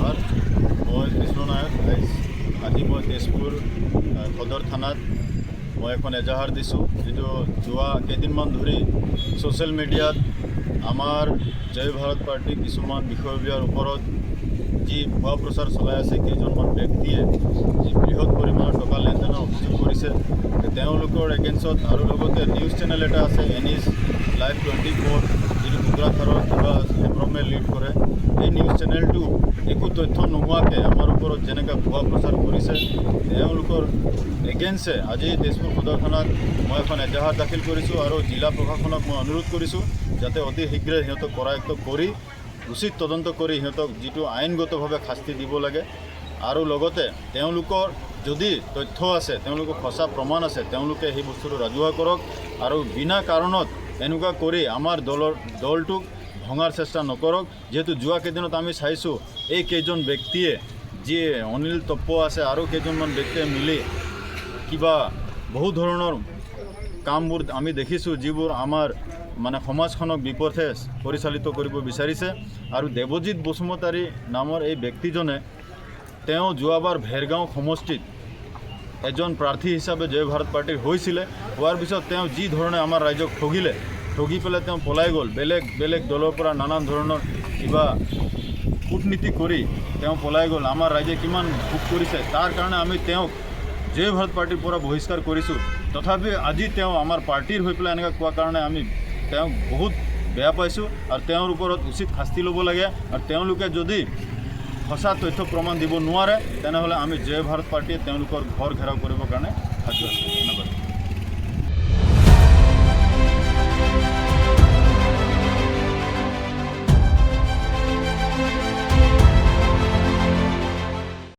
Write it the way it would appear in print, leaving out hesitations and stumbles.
জোহাৰ মই কৃষ্ণ নায়ক আজি মই তেজপুৰ সদৰ থানাত মই এখন এজাহাৰ দিছোঁ যিটো যোৱা কেইদিনমান ধৰি ছ'চিয়েল মিডিয়াত আমাৰ জয় ভাৰত পাৰ্টি কিছুমান বিষয়ববীয়াৰ ওপৰত যি ভুৱা প্ৰচাৰ চলাই আছে কেইজনমান ব্যক্তিয়ে যি বৃহৎ পৰিমাণৰ টকা লেনদেনৰ অভিযোগ কৰিছে তেওঁলোকৰ এগেইনষ্টত আৰু লগতে নিউজ চেনেল এটা আছে NS Live 24 যিটো কোকৰাঝাৰৰ কিবা হেমৰমে লিড কৰে এই নিউজ চেনেলটো একো তথ্য নোহোৱাকৈ আমাৰ ওপৰত যেনেকৈ ভুৱা প্ৰচাৰ কৰিছে তেওঁলোকৰ এগেইনষ্টে আজি তেজপুৰ সদৰ থানাত মই এখন এজাহাৰ দাখিল কৰিছোঁ আৰু জিলা প্ৰশাসনক মই অনুৰোধ কৰিছোঁ যাতে অতি শীঘ্ৰে সিহঁতক কৰায়ত্ব কৰি উচিত তদন্ত কৰি সিহঁতক যিটো আইনগতভাৱে শাস্তি দিব লাগে আৰু লগতে তেওঁলোকৰ যদি তথ্য আছে তেওঁলোকৰ সঁচা প্ৰমাণ আছে তেওঁলোকে সেই বস্তুটো ৰাজহুৱা কৰক আৰু বিনা কাৰণত এনেকুৱা কৰি আমাৰ দলটোক ভঙাৰ চেষ্টা নকৰক যেহেতু যোৱা কেইদিনত আমি চাইছোঁ এই কেইজন ব্যক্তিয়ে যি অনিল টপ্প আছে আৰু কেইজনমান ব্যক্তিয়ে মিলি কিবা বহু ধৰণৰ কামবোৰ আমি দেখিছোঁ যিবোৰ আমাৰ মানে সমাজখনক বিপথে পৰিচালিত কৰিব বিচাৰিছে আৰু দেৱজিৎ বসুমতাৰী নামৰ এই ব্যক্তিজনে তেওঁ যোৱাবাৰ ভেৰগাঁও সমষ্টিত এজন প্ৰাৰ্থী হিচাপে জয় ভাৰত পাৰ্টিৰ হৈছিলে হোৱাৰ পিছত তেওঁ যি ধৰণে আমাৰ ৰাইজক ঠগি পেলাই তেওঁ পলাই গ'ল বেলেগ দলৰ পৰা নানান ধৰণৰ কিবা কূটনীতি কৰি তেওঁ পলাই গ'ল আমাৰ ৰাইজে কিমান ভোগ কৰিছে তাৰ কাৰণে আমি তেওঁক জয় ভাৰত পাৰ্টিৰ পৰা বহিষ্কাৰ কৰিছোঁ তথাপি আজি তেওঁ আমাৰ পাৰ্টিৰ হৈ পেলাই এনেকৈ কোৱাৰ কাৰণে আমি তেওঁক বহুত বেয়া পাইছোঁ আৰু তেওঁৰ ওপৰত উচিত শাস্তি ল'ব লাগে আৰু তেওঁলোকে যদি সঁচা তথ্য প্ৰমাণ দিব নোৱাৰে তেনেহ'লে আমি জয় ভাৰত পাৰ্টিয়ে তেওঁলোকৰ ঘৰ ঘেৰাও কৰিবৰ কাৰণে সাজু আছোঁ ধন্যবাদ।